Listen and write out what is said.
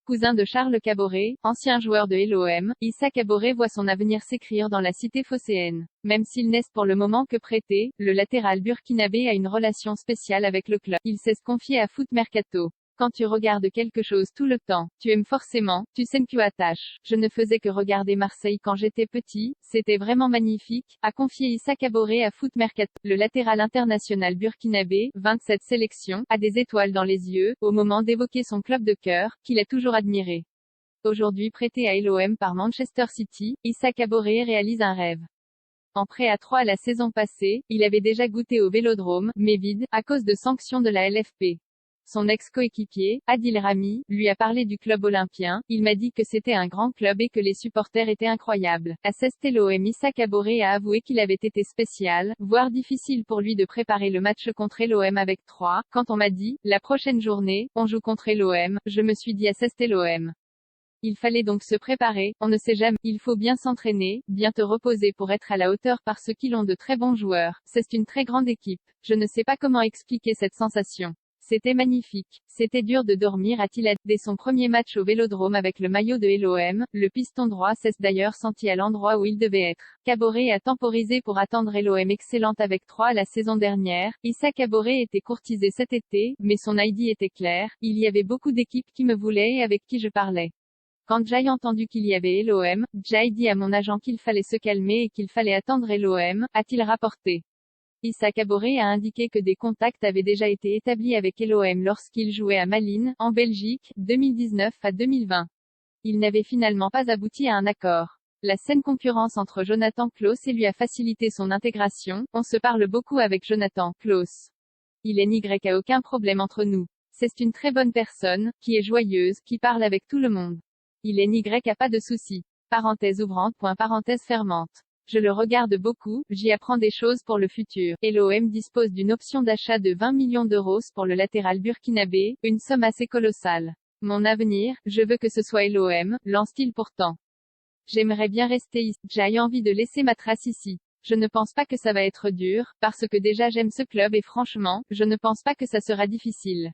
Cousin de Charles Caboret, ancien joueur de l'OM, Issa Caboret voit son avenir s'écrire dans la cité phocéenne. Même s'il n'est pour le moment que prêté, le latéral burkinabé a une relation spéciale avec le club. Il sait se confier à Foot Mercato. Quand tu regardes quelque chose tout le temps, tu aimes forcément, tu sais que tu attaches. Je ne faisais que regarder Marseille quand j'étais petit, c'était vraiment magnifique, a confié Issa Caboret à Foot Mercato. Le latéral international burkinabé, 27 sélections, a des étoiles dans les yeux, au moment d'évoquer son club de cœur, qu'il a toujours admiré. Aujourd'hui prêté à l'OM par Manchester City, Issa Caboret réalise un rêve. En prêt à 3 la saison passée, il avait déjà goûté au Vélodrome, mais vide, à cause de sanctions de la LFP. Son ex-coéquipier, Adil Rami, lui a parlé du club olympien. Il m'a dit que c'était un grand club et que les supporters étaient incroyables. À l'OM, Issa Caboret a avoué qu'il avait été spécial, voire difficile pour lui de préparer le match contre l'OM avec 3. Quand on m'a dit, la prochaine journée, on joue contre l'OM, je me suis dit à l'OM. Il fallait donc se préparer, on ne sait jamais, il faut bien s'entraîner, bien te reposer pour être à la hauteur parce qu'ils ont de très bons joueurs. C'est une très grande équipe. Je ne sais pas comment expliquer cette sensation. C'était magnifique. C'était dur de dormir, a-t-il dit. Dès son premier match au Vélodrome avec le maillot de l'OM, le piston droit s'est d'ailleurs senti à l'endroit où il devait être. Caboret a temporisé pour attendre l'OM excellente avec 3 la saison dernière. Issa Caboret était courtisé cet été, mais son ID était clair. Il y avait beaucoup d'équipes qui me voulaient et avec qui je parlais. Quand j'ai entendu qu'il y avait l'OM, j'ai dit à mon agent qu'il fallait se calmer et qu'il fallait attendre l'OM, a-t-il rapporté. Issa Caboret a indiqué que des contacts avaient déjà été établis avec l'OM lorsqu'il jouait à Malines, en Belgique, 2019 à 2020. Il n'avait finalement pas abouti à un accord. La saine concurrence entre Jonathan Klaus et lui a facilité son intégration. On se parle beaucoup avec Jonathan Klaus. Il est n'y a aucun problème entre nous. C'est une très bonne personne, qui est joyeuse, qui parle avec tout le monde. Il est n'y a pas de souci. Parenthèse ouvrante. Parenthèse fermante. Je le regarde beaucoup, j'y apprends des choses pour le futur. L'OM dispose d'une option d'achat de 20 millions d'euros pour le latéral burkinabé, une somme assez colossale. Mon avenir, je veux que ce soit l'OM, lance-t-il pourtant. J'aimerais bien rester ici. J'ai envie de laisser ma trace ici. Je ne pense pas que ça va être dur, parce que déjà j'aime ce club et franchement, je ne pense pas que ça sera difficile.